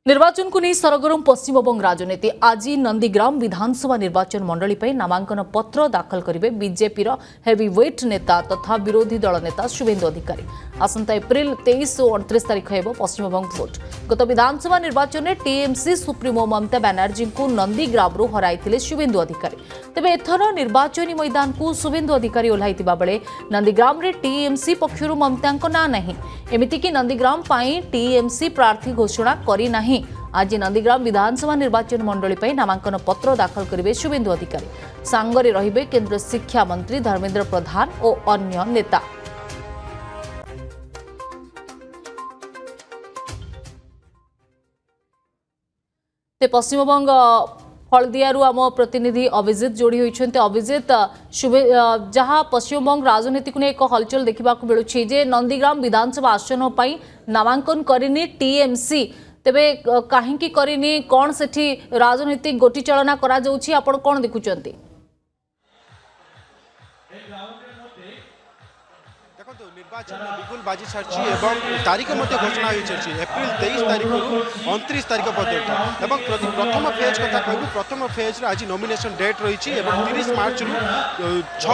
निर्वाचन को नहीं सरगरम पश्चिमबंग राजनीति आज नंदीग्राम विधानसभा निर्वाचन मंडली पर नामांकन पत्र दाखल करेंगे बीजेपी हेवीवेट नेता तथा विरोधी दल नेता शुभेन्दु अधिकारी। आसंता एप्रिल 23 और 29 तारीख हो पश्चिमबंग भोट। गत विधानसभा निर्वाचन में टीएमसी सुप्रीमो ममता बनर्जी को नंदीग्राम हराई शुभेन्दु अधिकारी। तेबे एथर निर्वाचन मैदान को शुभेन्दु अधिकारी ओह्लाइथिबा बेले नंदीग्राम रे टीएमसी पक्षरु ममता ना नहीं। एमितिकी नंदीग्राम पाई टीएमसी प्रार्थी घोषणा करी नाही। आज नंदीग्राम विधानसभा निर्वाचन मंडली पर नामांकन पत्र दाखल करेंगे शुभेन्दु अधिकारी। सांगरे रहिबे केंद्र शिक्षा मंत्री धर्मेंद्र प्रधान और अन्य नेता। पश्चिमबंग हलदियारू आम प्रतिनिधि अभिजित जोड़ी होती। अभिजित जहाँ पश्चिमबंग राजनीति को एक हलचल देखा मिलूँ जे नंदीग्राम विधानसभा आसन पर नामांकन करनी टीएमसी तेबे कहीं करनी कौन से राजनीतिक गोटी चालना करा जाउछि आपण कौन देखुचंती? निर्वाचन में बिगुल बाजी सारी एवं तारीख घोषणा हो सारी एप्रिल 23 तारीख रु 29 तारीख पर्यटन प्रथम फेज कथा कहूँ। प्रथम फेज आज नॉमिनेशन डेट रही 30 मार्च रु 6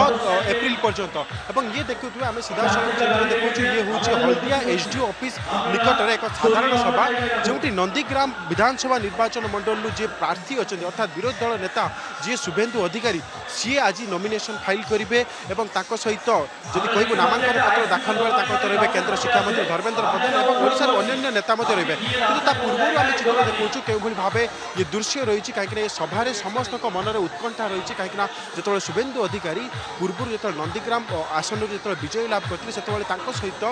एप्रिल पर्यटन ये देखुए आम सीधा सड़क देखु ये हूँ हल्दिया एसडीओ ऑफिस निकट में एक साधारण सभा जो नंदीग्राम विधानसभा निर्वाचन मंडल जे प्रार्थी अच्छा अर्थात विरोधी दल नेता जी शुभेन्दु अधिकारी सी आज नॉमिनेशन फाइल करेंगे सहित जदि कहूँ नामांकन पत्र दाखल रे केंद्र शिक्षा मंत्री धर्मेंद्र प्रधान और ओडिशा अन्य नेता रही पूर्व आम चित्र देखु के भाव ये दृश्य रही कहीं सभार समस्त मन में उत्कंठा रही कहीं जो शुभेन्दु अधिकारी पूर्व जो नंदीग्राम आसन जो विजय लाभ करते सहित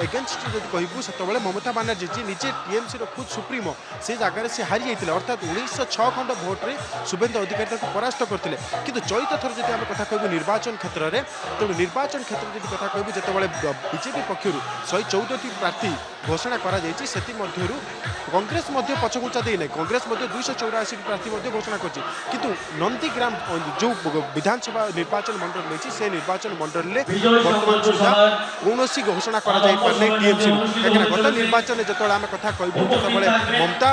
एगेन्स्ट जब कहूँ से ममता बनर्जी जी निजे टीएमसी खुद सुप्रीमो से जगह से हारी जाते अर्थात 1906 खंड भोट्रे शुभेन्दु अधिकारी परास्त करते कि चलित थर जब आम कथा कहूँ निर्वाचन क्षेत्र में तो निर्वाचन क्षेत्र में कथा कहूँ जो बीजेपी पक्षर 114 प्रार्थी घोषणा करा कांग्रेस पछघुंचा देना कांग्रेस 284 प्रार्थी घोषणा कर नंदीग्राम जो विधानसभा निर्वाचन मंडल रही से निर्वाचन मंडल में बर्तमान सुधा कौन घोषणा टीएमसी कहीं गत निर्वाचन में जो आम कथा कहूँ जो ममता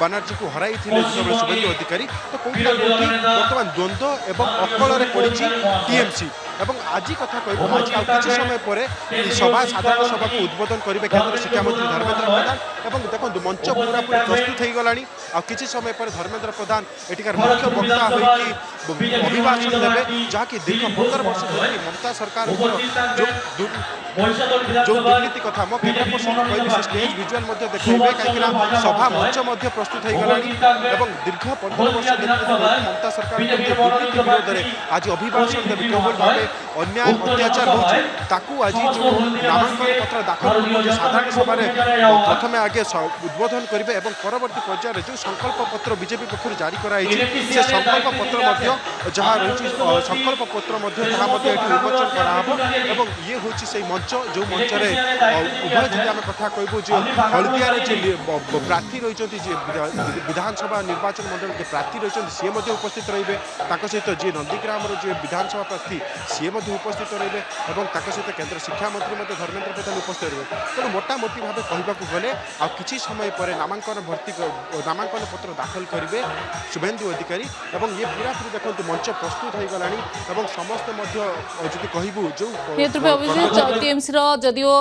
बनर्जी को हराई शुभेन्दु अधिकारी तो कौटी बर्तमान द्वंद्व एवं अकल पड़ी टीएमसी आज कथा कहूँ आज किसी समय पर सभा साधारण सभा को उद्बोधन करेंगे केंद्र शिक्षा मंत्री धर्मेंद्र प्रधान और देखो मंच पूरा पूरी प्रस्तुत हो गलानी आ किसी समय पर धर्मेंद्र प्रधान एटिकार मुख्य वक्ता होगी अभिभाषण देवे जहाँकि दीर्घ 15 वर्ष धरी ममता सरकार जो दुर्नीति कथा मो कैमरा पर्सन कहली से स्टेज विजुआल देखिए कहीं सभा मंच प्रस्तुत हो गलानी दीर्घ 15 वर्ष ममता सरकार दुर्नीति विरोध में आज अभिभाषण देवे केवल भाव अन्याय अत्याचार हो आज जो नामांकन पत्र दाखल कर साधारण सभा प्रथम आगे उद्बोधन करेंगे और परवर्ती पर्यायर जो संकल्प पत्र बीजेपी पक्ष जारी कराई से संकल्प पत्र जहाँ रही संकल्प पत्र उन्मोचन कराव ये हूँ से मंच जो मंच उभय जी आम कथा कहूँ जो हल्दिया प्रार्थी रही विधानसभा निर्वाचन मंडल के प्रार्थी रही सी उपस्थित रे सहित जी नंदीग्राम जो विधानसभा प्रार्थी सी उपस्थित रे सहित केंद्र शिक्षा मंत्री धर्मेंद्र प्रधान उपस्थित रे तेणु मोटामोटी भाव कहवाक गले आ किछि समय पर नामांकन पत्र दाखल करेंगे शुभेन्दु अधिकारी और ये पूरा पूरी देखो मंच प्रस्तुत हो गलानी समस्त कहूँ जो टीएमसी जदिओ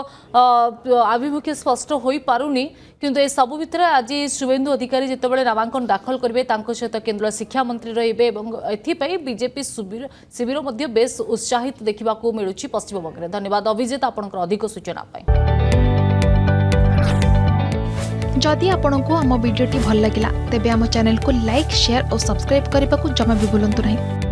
आभिमुख्य स्पष्ट हो पारुनी किंतु ए सबु भितर आज शुभेन्दु अधिकारी जितेबाला नामांकन दाखल करेंगे सहित केंद्र शिक्षा मंत्री रे बीजेपी शिविर बेस उत्साहित देखा मिलूँ पश्चिमबंग में। धन्यवाद अभिजित आपंकर अधिक सूचना। जदि आपंक आम भिडी भल लगा तेब आम चैनल को लाइक शेयर और सब्सक्राइब करने को जमा भी भूलु नहीं।